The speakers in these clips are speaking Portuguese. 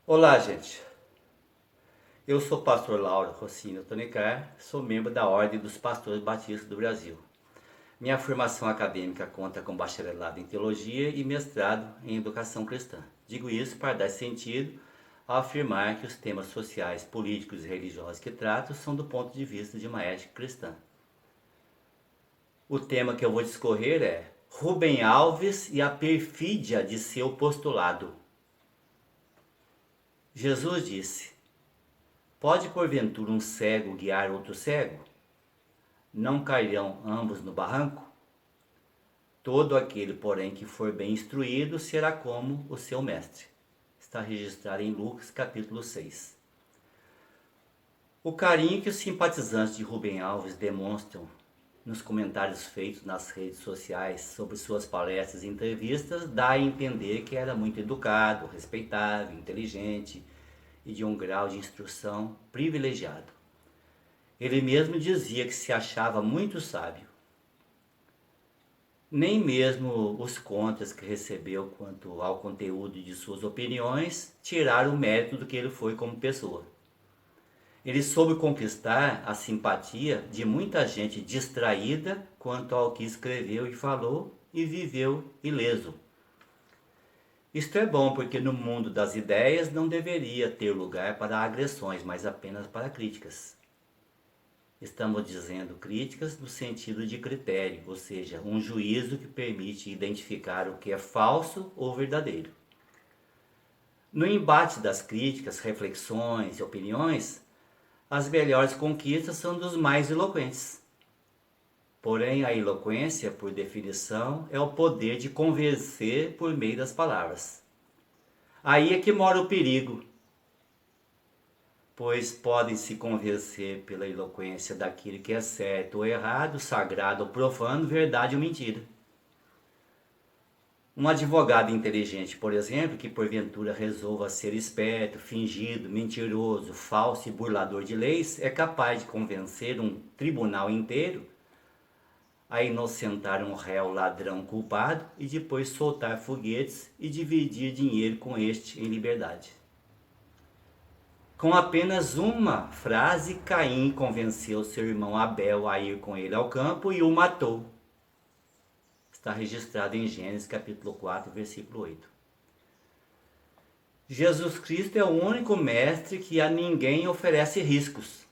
Olá, gente. Eu sou o pastor Lauro Rossini Tonicar, sou membro da Ordem dos Pastores Batistas do Brasil. Minha formação acadêmica conta com bacharelado em teologia e mestrado em educação cristã. Digo isso para dar sentido ao afirmar que os temas sociais, políticos e religiosos que trato são do ponto de vista de uma ética cristã. O tema que eu vou discorrer é Rubem Alves e a perfídia de seu postulado. Jesus disse: Pode porventura um cego guiar outro cego? Não cairão ambos no barranco? Todo aquele, porém, que for bem instruído será como o seu mestre. Está registrado em Lucas capítulo 6. O carinho que os simpatizantes de Rubem Alves demonstram nos comentários feitos nas redes sociais sobre suas palestras e entrevistas dá a entender que era muito educado, respeitável, inteligente e de um grau de instrução privilegiado. Ele mesmo dizia que se achava muito sábio. Nem mesmo os contras que recebeu quanto ao conteúdo de suas opiniões tiraram o mérito do que ele foi como pessoa. Ele soube conquistar a simpatia de muita gente distraída quanto ao que escreveu e falou e viveu ileso. Isto é bom porque no mundo das ideias não deveria ter lugar para agressões, mas apenas para críticas. Estamos dizendo críticas no sentido de critério, ou seja, um juízo que permite identificar o que é falso ou verdadeiro. No embate das críticas, reflexões e opiniões, as melhores conquistas são dos mais eloquentes. Porém, a eloquência, por definição, é o poder de convencer por meio das palavras. Aí é que mora o perigo, pois podem se convencer pela eloquência daquilo que é certo ou errado, sagrado ou profano, verdade ou mentira. Um advogado inteligente, por exemplo, que porventura resolva ser esperto, fingido, mentiroso, falso e burlador de leis, é capaz de convencer um tribunal inteiro a inocentar um réu ladrão culpado e depois soltar foguetes e dividir dinheiro com este em liberdade. Com apenas uma frase, Caim convenceu seu irmão Abel a ir com ele ao campo e o matou. Está registrado em Gênesis capítulo 4, versículo 8. Jesus Cristo é o único mestre que a ninguém oferece riscos,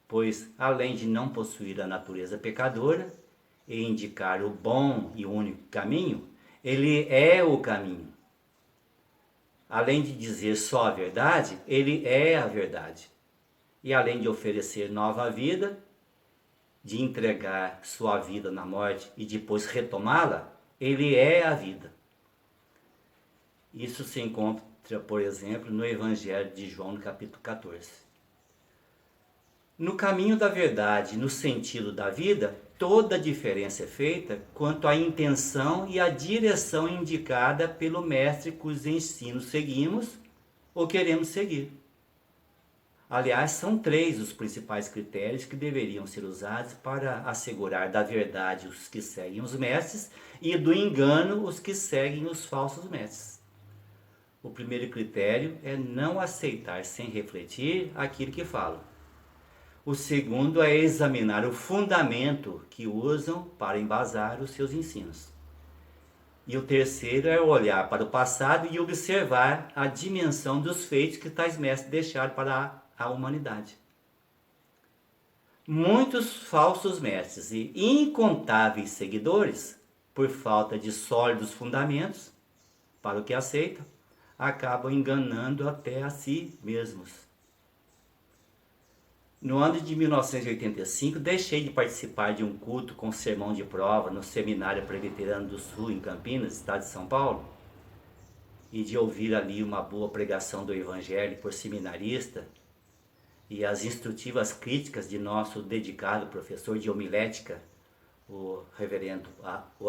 pois, além de não possuir a natureza pecadora e indicar o bom e único caminho, ele é o caminho. Além de dizer só a verdade, ele é a verdade. E além de oferecer nova vida, de entregar sua vida na morte e depois retomá-la, ele é a vida. Isso se encontra, por exemplo, no Evangelho de João, no capítulo 14. No caminho da verdade, no sentido da vida, toda a diferença é feita quanto à intenção e à direção indicada pelo mestre cujos ensinos seguimos ou queremos seguir. Aliás, são três os principais critérios que deveriam ser usados para assegurar da verdade os que seguem os mestres e do engano os que seguem os falsos mestres. O primeiro critério é não aceitar sem refletir aquilo que falam. O segundo é examinar o fundamento que usam para embasar os seus ensinos. E o terceiro é olhar para o passado e observar a dimensão dos feitos que tais mestres deixaram para a humanidade. Muitos falsos mestres e incontáveis seguidores, por falta de sólidos fundamentos para o que aceitam, acabam enganando até a si mesmos. No ano de 1985, deixei de participar de um culto com sermão de prova no Seminário Presbiteriano do Sul, em Campinas, estado de São Paulo, e de ouvir ali uma boa pregação do Evangelho por seminarista e as instrutivas críticas de nosso dedicado professor de homilética, o reverendo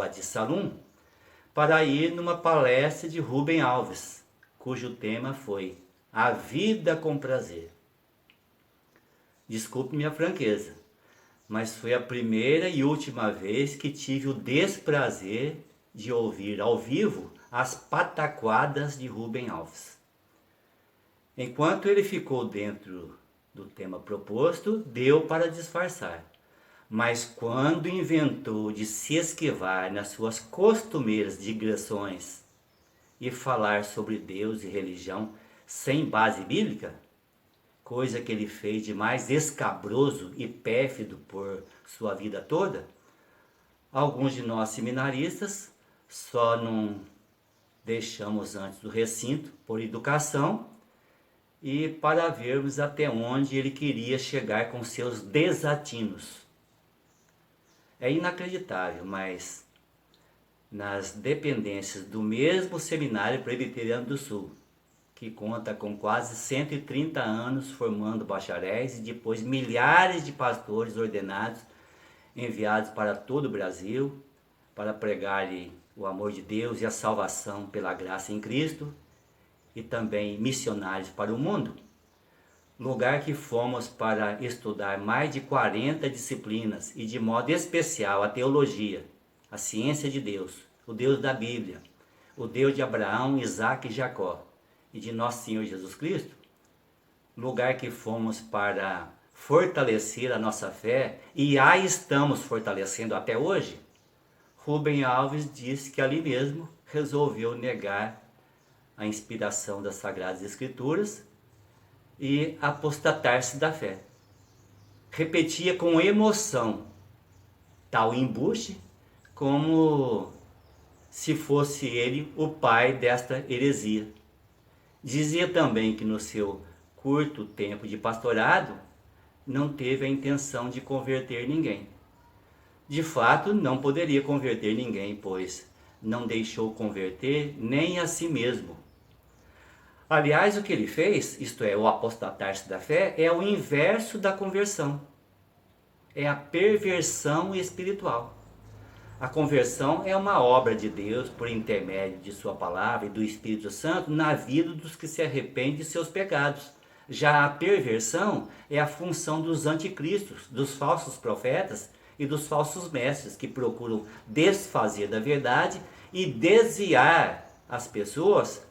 Adi Salum, para ir numa palestra de Rubem Alves, cujo tema foi A Vida com Prazer. Desculpe minha franqueza, mas foi a primeira e última vez que tive o desprazer de ouvir ao vivo as pataquadas de Rubem Alves. Enquanto ele ficou dentro do tema proposto, deu para disfarçar. Mas quando inventou de se esquivar nas suas costumeiras digressões e falar sobre Deus e religião sem base bíblica, coisa que ele fez de mais escabroso e pérfido por sua vida toda, alguns de nós seminaristas só não deixamos antes do recinto por educação e para vermos até onde ele queria chegar com seus desatinos. É inacreditável, mas nas dependências do mesmo Seminário Presbiteriano do Sul, que conta com quase 130 anos formando bacharéis e depois milhares de pastores ordenados enviados para todo o Brasil para pregar-lhe o amor de Deus e a salvação pela graça em Cristo, e também missionários para o mundo. Lugar que fomos para estudar mais de 40 disciplinas e de modo especial a teologia, a ciência de Deus, o Deus da Bíblia, o Deus de Abraão, Isaque e Jacó e de nosso Senhor Jesus Cristo. Lugar que fomos para fortalecer a nossa fé e a estamos fortalecendo até hoje. Rubem Alves disse que ali mesmo resolveu negar a inspiração das Sagradas Escrituras e apostatar-se da fé. Repetia com emoção tal embuste como se fosse ele o pai desta heresia. Dizia também que no seu curto tempo de pastorado não teve a intenção de converter ninguém. De fato, não poderia converter ninguém, pois não deixou converter nem a si mesmo. Aliás, o que ele fez, isto é, o apostatar-se da fé, é o inverso da conversão. É a perversão espiritual. A conversão é uma obra de Deus por intermédio de sua palavra e do Espírito Santo na vida dos que se arrependem de seus pecados. Já a perversão é a função dos anticristos, dos falsos profetas e dos falsos mestres que procuram desfazer da verdade e desviar as pessoas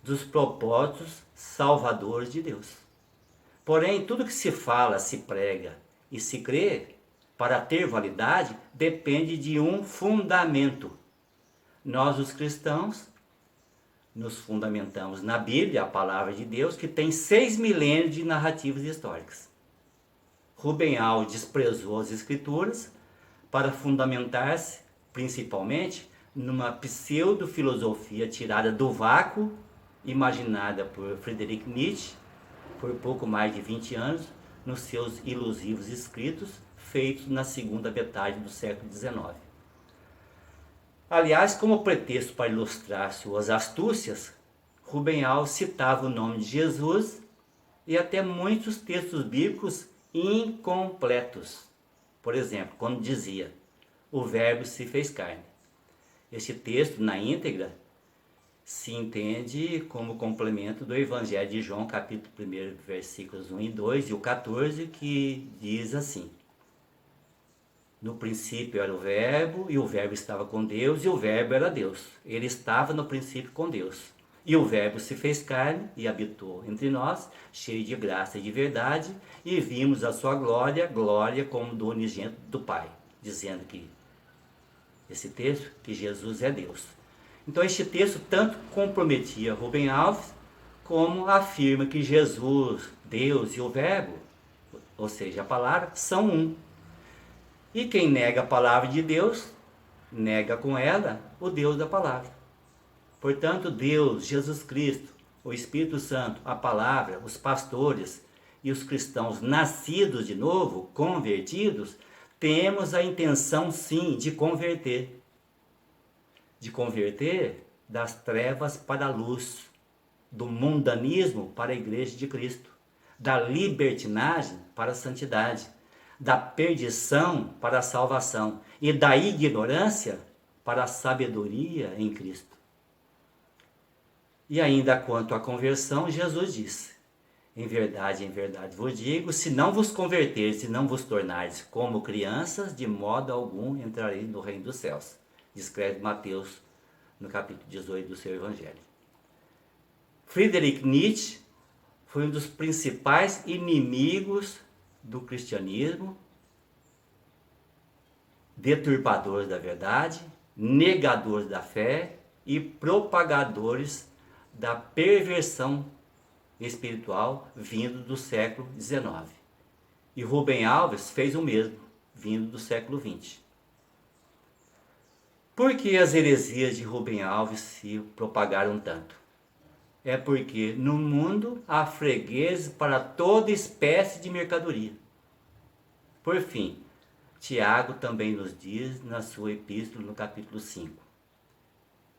dos propósitos salvadores de Deus. Porém, tudo que se fala, se prega e se crê, para ter validade, depende de um fundamento. Nós, os cristãos, nos fundamentamos na Bíblia, a palavra de Deus, que tem 6 milênios de narrativas históricas. Rubem Alves desprezou as Escrituras para fundamentar-se, principalmente, numa pseudo-filosofia tirada do vácuo, imaginada por Friedrich Nietzsche, por pouco mais de 20 anos, nos seus ilusivos escritos, feitos na segunda metade do século XIX. Aliás, como pretexto para ilustrar suas astúcias, Rubem Alves citava o nome de Jesus e até muitos textos bíblicos incompletos. Por exemplo, quando dizia, o Verbo se fez carne. Este texto, na íntegra, se entende como complemento do Evangelho de João, capítulo 1, versículos 1 e 2, e o 14, que diz assim: no princípio era o Verbo, e o Verbo estava com Deus, e o Verbo era Deus. Ele estava no princípio com Deus. E o Verbo se fez carne e habitou entre nós, cheio de graça e de verdade, e vimos a sua glória, glória como do unigênito do Pai. Dizendo que, esse texto, que Jesus é Deus. Então este texto tanto comprometia Rubem Alves, como afirma que Jesus, Deus e o Verbo, ou seja, a palavra, são um. E quem nega a palavra de Deus, nega com ela o Deus da palavra. Portanto, Deus, Jesus Cristo, o Espírito Santo, a palavra, os pastores e os cristãos nascidos de novo, convertidos, temos a intenção sim de converter. De converter das trevas para a luz, do mundanismo para a igreja de Cristo, da libertinagem para a santidade, da perdição para a salvação e da ignorância para a sabedoria em Cristo. E ainda quanto à conversão, Jesus disse: em verdade vos digo, se não vos converteres e não vos tornares como crianças, de modo algum entrareis no reino dos céus. Descreve Mateus no capítulo 18 do seu Evangelho. Friedrich Nietzsche foi um dos principais inimigos do cristianismo, deturpadores da verdade, negadores da fé e propagadores da perversão espiritual vindo do século XIX. E Rubem Alves fez o mesmo, vindo do século XX. Por que as heresias de Rubem Alves se propagaram tanto? É porque no mundo há fregueses para toda espécie de mercadoria. Por fim, Tiago também nos diz na sua epístola, no capítulo 5: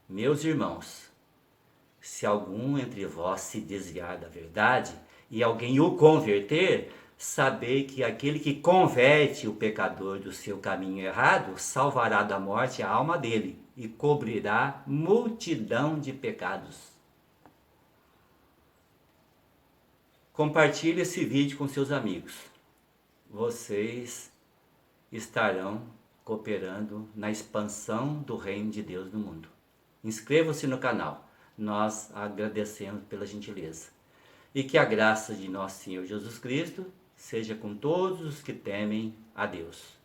Meus irmãos, se algum entre vós se desviar da verdade e alguém o converter, sabei que aquele que converte o pecador do seu caminho errado salvará da morte a alma dele e cobrirá multidão de pecados. Compartilhe esse vídeo com seus amigos. Vocês estarão cooperando na expansão do reino de Deus no mundo. Inscreva-se no canal. Nós agradecemos pela gentileza. E que a graça de nosso Senhor Jesus Cristo seja com todos os que temem a Deus.